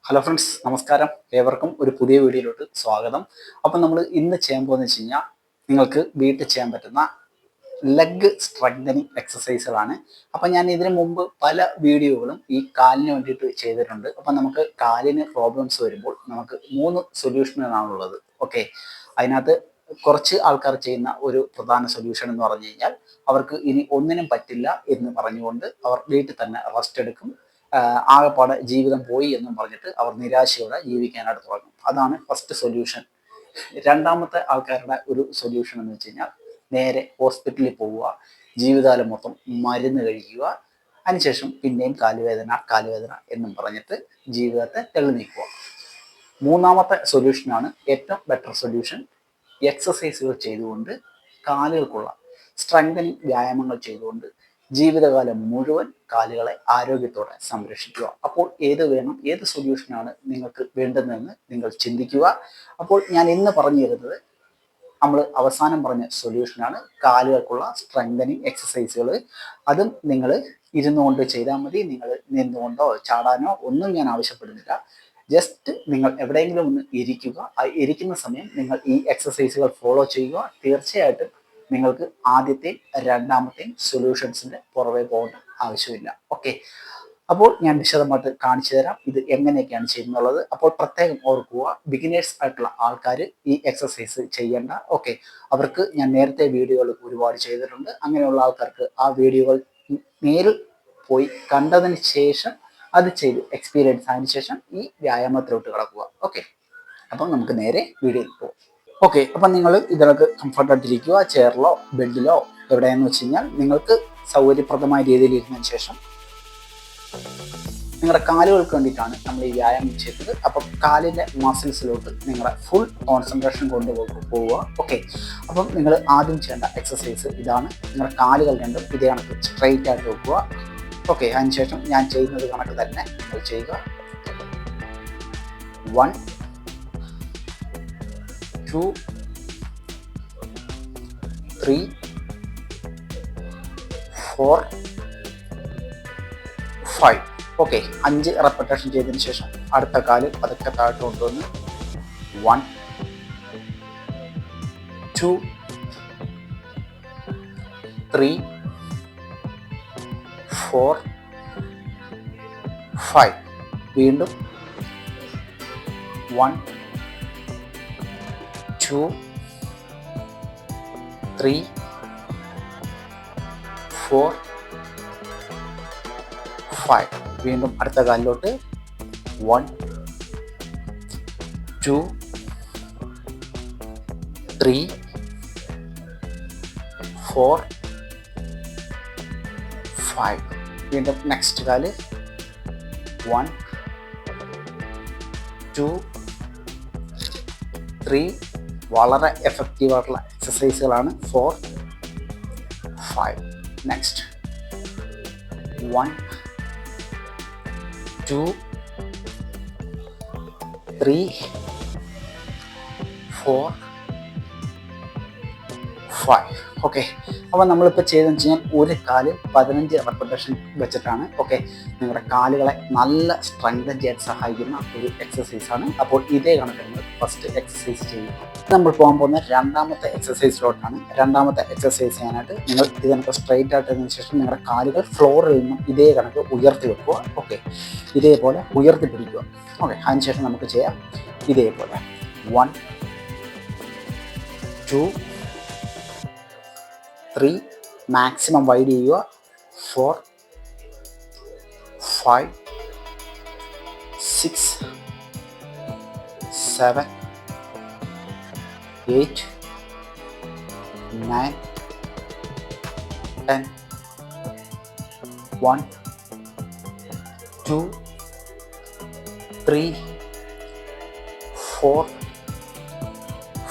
Hello friends, നമസ്കാരം. ഏവർക്കും ഒരു പുതിയ വീഡിയോയിലോട്ട് സ്വാഗതം. അപ്പം നമ്മൾ ഇന്ന് ചെയ്യാൻ പോകുന്നത് വെച്ച് കഴിഞ്ഞാൽ നിങ്ങൾക്ക് വീട്ടിൽ ചെയ്യാൻ പറ്റുന്ന ലെഗ് സ്ട്രെങ്തനിങ് എക്സസൈസുകളാണ്. അപ്പം ഞാൻ ഇതിനു മുമ്പ് പല വീഡിയോകളും ഈ കാലിന് വേണ്ടിയിട്ട് ചെയ്തിട്ടുണ്ട്. അപ്പം നമുക്ക് കാലിന് പ്രോബ്ലംസ് വരുമ്പോൾ നമുക്ക് 3 സൊല്യൂഷനുകളാണുള്ളത്. ഓക്കെ, അതിനകത്ത് കുറച്ച് ആൾക്കാർ ചെയ്യുന്ന ഒരു പ്രധാന സൊല്യൂഷൻ എന്ന് പറഞ്ഞു കഴിഞ്ഞാൽ അവർക്ക് ഇനി ഒന്നിനും പറ്റില്ല എന്ന് പറഞ്ഞുകൊണ്ട് അവർ വീട്ടിൽ തന്നെ റെസ്റ്റ് എടുക്കും. ആകെപ്പാടെ ജീവിതം പോയി എന്നും പറഞ്ഞിട്ട് അവർ നിരാശയോടെ ജീവിക്കാനായിട്ട് തുടങ്ങും. അതാണ് ഫസ്റ്റ് സൊല്യൂഷൻ. രണ്ടാമത്തെ ആൾക്കാരുടെ ഒരു സൊല്യൂഷൻ എന്ന് വെച്ച് കഴിഞ്ഞാൽ നേരെ ഹോസ്പിറ്റലിൽ പോവുക, ജീവിതകാലം മൊത്തം മരുന്ന് കഴിക്കുക, അതിനുശേഷം പിന്നെയും കാലുവേദന എന്നും പറഞ്ഞിട്ട് ജീവിതത്തെ തെളി നീക്കുക. മൂന്നാമത്തെ സൊല്യൂഷനാണ് ഏറ്റവും ബെറ്റർ സൊല്യൂഷൻ. എക്സസൈസുകൾ ചെയ്തുകൊണ്ട് കാലുകൾക്കുള്ള സ്ട്രെങ്തനിങ് വ്യായാമങ്ങൾ ചെയ്തുകൊണ്ട് ജീവിതകാലം മുഴുവൻ കാലുകളെ ആരോഗ്യത്തോടെ സംരക്ഷിക്കുക. അപ്പോൾ ഏത് സൊല്യൂഷനാണ് നിങ്ങൾക്ക് വേണ്ടതെന്ന് നിങ്ങൾ ചിന്തിക്കുക. അപ്പോൾ ഞാൻ ഇന്ന് പറഞ്ഞു തരുന്നത് നമ്മൾ അവസാനം പറഞ്ഞ സൊല്യൂഷനാണ്, കാലുകൾക്കുള്ള സ്ട്രെങ്തനിങ് എക്സസൈസുകൾ. അതും നിങ്ങൾ ഇരുന്നുകൊണ്ട് ചെയ്താൽ മതി. നിങ്ങൾ നിന്നുകൊണ്ടോ ചാടാനോ ഒന്നും ഞാൻ ആവശ്യപ്പെടുന്നില്ല. ജസ്റ്റ് നിങ്ങൾ എവിടെയെങ്കിലും ഒന്ന് ഇരിക്കുക. ഇരിക്കുന്ന സമയം നിങ്ങൾ ഈ എക്സസൈസുകൾ ഫോളോ ചെയ്യുക. തീർച്ചയായിട്ടും നിങ്ങൾക്ക് ആദ്യത്തെയും രണ്ടാമത്തെയും സൊല്യൂഷൻസിന്റെ പുറകെ പോകേണ്ട ആവശ്യമില്ല. ഓക്കെ, അപ്പോൾ ഞാൻ വിശദമായിട്ട് കാണിച്ചു തരാം ഇത് എങ്ങനെയൊക്കെയാണ് ചെയ്യുന്നുള്ളത്. അപ്പോൾ പ്രത്യേകം ഓർക്കുക, ബിഗിനേഴ്സ് ആയിട്ടുള്ള ആൾക്കാർ ഈ എക്സസൈസ് ചെയ്യേണ്ട. ഓക്കെ, അവർക്ക് ഞാൻ നേരത്തെ വീഡിയോകൾ ഒരുപാട് ചെയ്തിട്ടുണ്ട്. അങ്ങനെയുള്ള ആൾക്കാർക്ക് ആ വീഡിയോകൾ നേരിൽ പോയി കണ്ടതിന് ശേഷം അത് ചെയ്ത് എക്സ്പീരിയൻസ് ആയതിനു ശേഷം ഈ വ്യായാമത്തിലോട്ട് കിടക്കുക. ഓക്കെ, അപ്പം നമുക്ക് നേരെ വീഡിയോയിൽ പോകാം. ഓക്കെ, അപ്പം നിങ്ങൾ ഇതിലൊക്കെ കംഫർട്ടായിട്ടിരിക്കുക. ചെയറിലോ ബെഡിലോ എവിടെയെന്ന് വെച്ച് കഴിഞ്ഞാൽ നിങ്ങൾക്ക് സൗകര്യപ്രദമായ രീതിയിൽ ഇരുന്നതിന് ശേഷം നിങ്ങളുടെ കാലുകൾക്ക് വേണ്ടിയിട്ടാണ് നമ്മൾ ഈ വ്യായാമം ചെയ്തത്. അപ്പം കാലിൻ്റെ മസിൽസിലോട്ട് നിങ്ങളുടെ ഫുൾ കോൺസെൻട്രേഷൻ പോവുക. ഓക്കെ, അപ്പം നിങ്ങൾ ആദ്യം ചെയ്യേണ്ട എക്സസൈസ് ഇതാണ്. നിങ്ങളുടെ കാലുകൾ രണ്ടും ഇതേ കണക്ക് സ്ട്രെയിറ്റ് ആയിട്ട് വെക്കുക. ഓക്കെ, അതിനുശേഷം ഞാൻ ചെയ്യുന്നത് കണക്ക് തന്നെ നിങ്ങൾ ചെയ്യുക. 1 2 3 4 5. ഓക്കെ, 5 റെപ്പറ്റേഷൻ ചെയ്തതിന് ശേഷം അടുത്ത കാല് പതുക്കെ താഴോട്ട് കൊണ്ടുവന്ന് 1 2 3 4 5. വീണ്ടും 1 2 3 4 5. വീണ്ടും അടുത്ത കാലിലോട്ട് 1 2 3 4 5. വീണ്ടും നെക്സ്റ്റ് കാല് 1 2 3. വളരെ എഫക്റ്റീവായിട്ടുള്ള എക്സസൈസുകളാണ്. 4 5. നെക്സ്റ്റ് 1 2 3 4 5. ഓക്കെ, അപ്പോൾ നമ്മളിപ്പോൾ ചെയ്തതെന്ന് വെച്ച് കഴിഞ്ഞാൽ ഒരു കാല് 15 റെപ്പറ്റേഷൻ വെച്ചിട്ടാണ്. ഓക്കെ, നിങ്ങളുടെ കാലുകളെ നല്ല സ്ട്രെങ്തൻ ചെയ്യാൻ സഹായിക്കുന്ന ഒരു എക്സസൈസാണ്. അപ്പോൾ ഇതേ കണക്ക് നിങ്ങൾ ഫസ്റ്റ് എക്സസൈസ് ചെയ്യുക. നമ്മൾ പോകാൻ പോകുന്ന രണ്ടാമത്തെ എക്സസൈസിലോട്ടാണ്. രണ്ടാമത്തെ എക്സസൈസ് ചെയ്യാനായിട്ട് നിങ്ങൾ ഇതിനൊക്കെ സ്ട്രെയിറ്റ് ആയിട്ടതിന് ശേഷം നിങ്ങളുടെ കാലുകൾ ഫ്ലോറിൽ നിന്നും ഇതേ കണക്ക് ഉയർത്തി വെക്കുക. ഓക്കെ, ഇതേപോലെ ഉയർത്തി പിടിക്കുക. ഓക്കെ, അതിനുശേഷം നമുക്ക് ചെയ്യാം ഇതേപോലെ 1 2 3. മാക്സിമം വൈഡ് ചെയ്യുക. 4 5 6 7 8 9 10. 1 2 3 4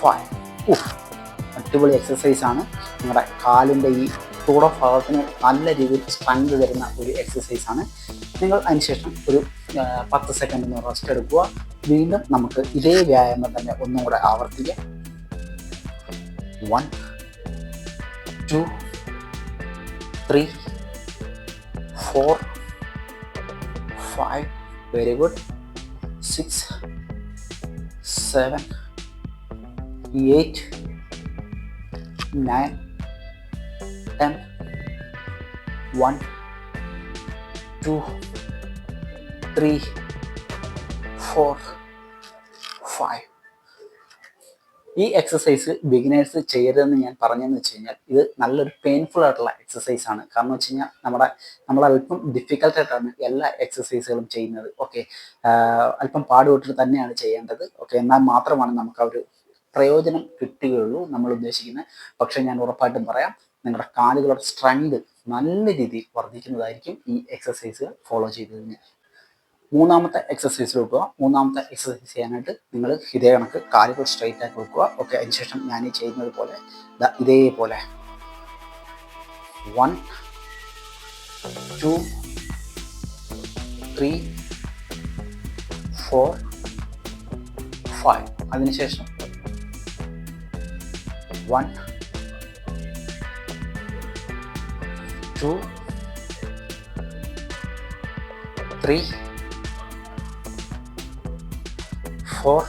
5. അടിപൊളി എക്സസൈസാണ്. നിങ്ങളുടെ കാലിൻ്റെ ഈ ഭാഗത്തിന് നല്ല രീതിയിൽ സ്ട്രെങ്ത് തരുന്ന ഒരു എക്സസൈസാണ്. നിങ്ങൾ അതിനുശേഷം ഒരു 10 സെക്കൻഡ് ഒന്ന് റെസ്റ്റ് എടുക്കുക. വീണ്ടും നമുക്ക് ഇതേ വ്യായാമം തന്നെ ഒന്നും കൂടെ ആവർത്തിക്കാം. 1 2 3 4 5. Very good. 6, 7, 8, 9, 10, 1, 2, 3, 4, 5. ഈ എക്സസൈസ് ബിഗിനേഴ്സ് ചെയ്യരുതെന്ന് ഞാൻ പറഞ്ഞതെന്ന് വെച്ച് കഴിഞ്ഞാൽ ഇത് നല്ലൊരു പെയിൻഫുൾ ആയിട്ടുള്ള എക്സസൈസ് ആണ്. കാരണം വെച്ച് കഴിഞ്ഞാൽ നമ്മൾ അല്പം ഡിഫിക്കൽട്ടായിട്ടാണ് എല്ലാ എക്സസൈസുകളും ചെയ്യുന്നത്. ഓക്കെ, അല്പം പാടുപെട്ടിട്ട് തന്നെയാണ് ചെയ്യേണ്ടത്. ഓക്കെ, എന്നാൽ മാത്രമാണ് നമുക്ക് ആ ഒരു പ്രയോജനം കിട്ടുകയുള്ളൂ നമ്മൾ ഉദ്ദേശിക്കുന്നത്. പക്ഷേ ഞാൻ ഉറപ്പായിട്ടും പറയാം, നിങ്ങളുടെ കാലുകളുടെ സ്ട്രെങ്ത് നല്ല രീതിയിൽ വർദ്ധിക്കുന്നതായിരിക്കും ഈ എക്സസൈസുകൾ ഫോളോ ചെയ്ത് കഴിഞ്ഞാൽ. മൂന്നാമത്തെ എക്സസൈസിലോട്ട് പോവാം. മൂന്നാമത്തെ എക്സസൈസ് ചെയ്യാനായിട്ട് നിങ്ങൾ ഇതേ കണക്ക് കാലുകൾ സ്ട്രൈറ്റ് ആക്കി വെക്കുക. ഓക്കെ, അതിനുശേഷം ഞാൻ ഈ ചെയ്യുന്നത് പോലെ ഇതേപോലെ 1, 2, 3, 4, 5. അതിനുശേഷം 1, 2, 3, 4,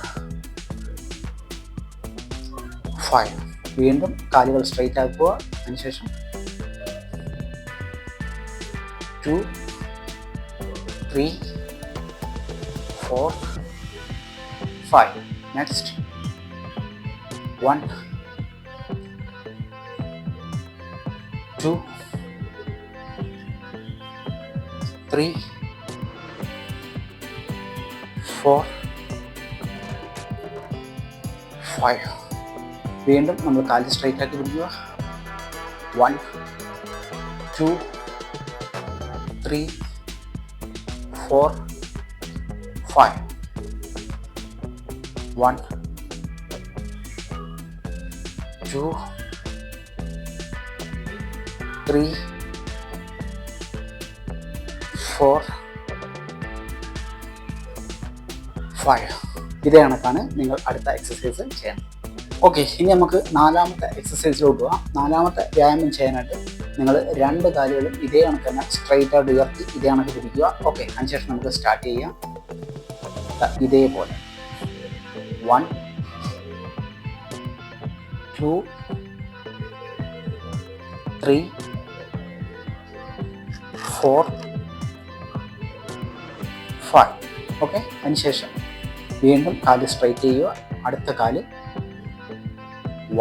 5. വീണ്ടും കാലുകൾ സ്ട്രൈറ്റ് ആക്കുക. അതിനുശേഷം 2, 3, 4, 5. നെക്സ്റ്റ് 1, 2, 3, 4, 5. വീണ്ടും നമ്മൾ കാല് സ്ട്രൈറ്റ് ആക്കി പിടിക്കുക. 1, 2, 3, 4, 5. 1, 2, 3, 4, 5. ഇതേ കണക്കാണ് നിങ്ങൾ അടുത്ത എക്സസൈസ് ചെയ്യണം. ഓക്കെ, ഇനി നമുക്ക് നാലാമത്തെ എക്സസൈസിലോട്ട് പോകാം. നാലാമത്തെ വ്യായാമം ചെയ്യാനായിട്ട് നിങ്ങൾ രണ്ട് കാലുകളും ഇതേ കണക്ക് തന്നെ സ്ട്രൈറ്റ് ആയിട്ട് ഉയർത്തി ഇതേ കണക്ക് പിടിക്കുക. ഓക്കെ, അതിനുശേഷം നമുക്ക് സ്റ്റാർട്ട് ചെയ്യാം. ഇതേപോലെ 1, 2, 3, 4, 5. ഓക്കെ, അതിനുശേഷം വീണ്ടും കാല് സ്ട്രൈറ്റ് ചെയ്യുക. അടുത്ത കാല്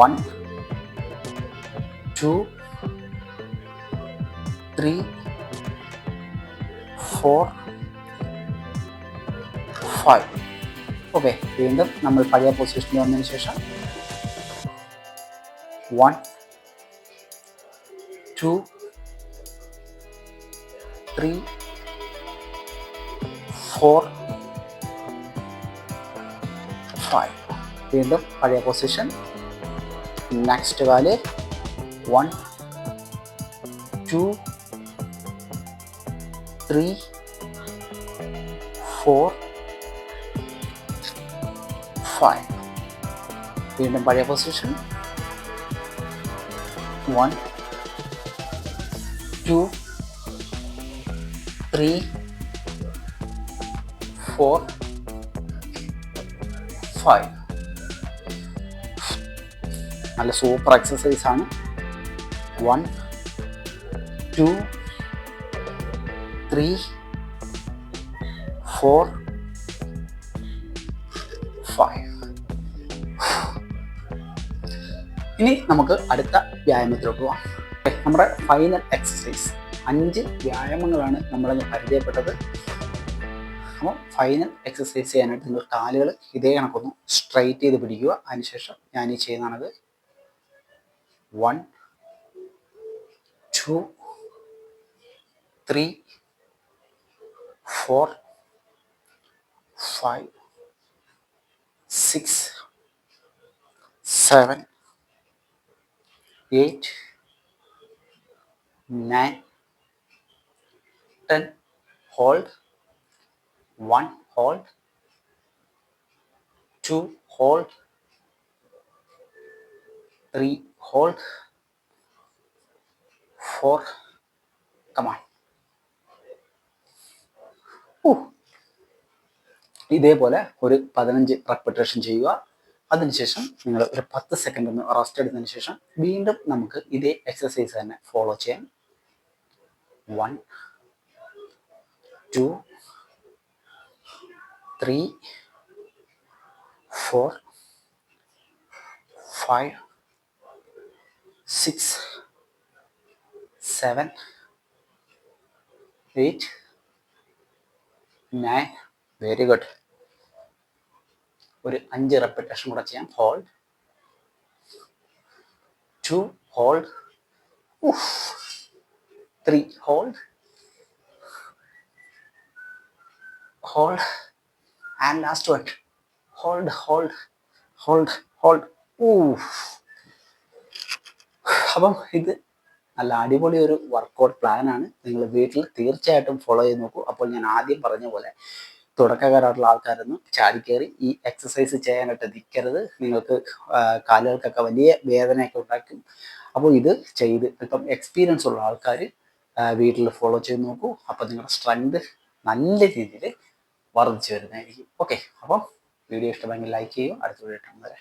1, 2, 3, 4, 5. ഓക്കെ, വീണ്ടും നമ്മൾ പഴയ പൊസിഷനിൽ വന്നതിന് ശേഷം 1, 2, 3, 4, 5. വീണ്ടും പഴയ പൊസിഷൻ. നെക്സ്റ്റ് കാല് 1, 2, 3, 4, 5. വീണ്ടും പഴയ പൊസിഷൻ. 1, 2, 3, 4, 5. നല്ല സൂപ്പർ എക്സസൈസ് ആണ്. 1, 2, 3, 4, 5. ഇനി നമുക്ക് അടുത്ത വ്യായാമത്തിലോട്ട് പോകാം. നമ്മുടെ ഫൈനൽ എക്സസൈസ് 5 വ്യായാമങ്ങളാണ് നമ്മളത് പരിചയപ്പെട്ടത്. അപ്പോൾ ഫൈനൽ എക്സസൈസ് ചെയ്യാനായിട്ട് നിങ്ങൾ കാലുകൾ ഇതേ കണക്കൊന്ന് സ്ട്രൈറ്റ് ചെയ്ത് പിടിക്കുക. അതിനുശേഷം ഞാൻ ഈ ചെയ്യുന്നതാണത് 1, 2, 3, 4, 5, 6, 7, 8, 9, 10. Hold. 1, hold. 2, hold. 3, hold. 4. Come on. ഇതേപോലെ ഒരു 15 റെപ്പിറ്റേഷൻ ചെയ്യുക. അതിനുശേഷം നിങ്ങൾ ഒരു 10 സെക്കൻഡ് ഒന്ന് റെസ്റ്റ് എടുത്തതിന് ശേഷം വീണ്ടും നമുക്ക് ഇതേ എക്സസൈസ് തന്നെ ഫോളോ ചെയ്യാം. 1 2 3 4 5 6 7 8 9. Very good. ഒരു 5 റെപ്പിറ്റേഷൻ കൂടെ ചെയ്യാം. Hold 2 hold 3 hold hold and last one hold hold hold hold. അപ്പം ഇത് നല്ല അടിപൊളി ഒരു വർക്കൗട്ട് പ്ലാനാണ്. നിങ്ങൾ വീട്ടിൽ തീർച്ചയായിട്ടും ഫോളോ ചെയ്ത് നോക്കൂ. അപ്പോൾ ഞാൻ ആദ്യം പറഞ്ഞ പോലെ തുടക്കക്കാരായിട്ടുള്ള ആൾക്കാരൊന്നും ചാടിക്കയറി ഈ എക്സസൈസ് ചെയ്യാനായിട്ട് നിൽക്കരുത്. നിങ്ങൾക്ക് കാലുകൾക്കൊക്കെ വലിയ വേദനയൊക്കെ ഉണ്ടാക്കും. അപ്പോൾ ഇത് ചെയ്ത് ഇപ്പം എക്സ്പീരിയൻസ് ഉള്ള ആൾക്കാർ വീട്ടിൽ ഫോളോ ചെയ്ത് നോക്കൂ. അപ്പോൾ നിങ്ങളുടെ സ്ട്രെങ്ത് നല്ല രീതിയിൽ വർദ്ധിച്ചു വരുന്നതായിരിക്കും. ഓക്കെ, അപ്പം വീഡിയോ ഇഷ്ടമെങ്കിൽ ലൈക്ക് ചെയ്യും. അടുത്ത വീഡിയോ കാണുന്നവരെ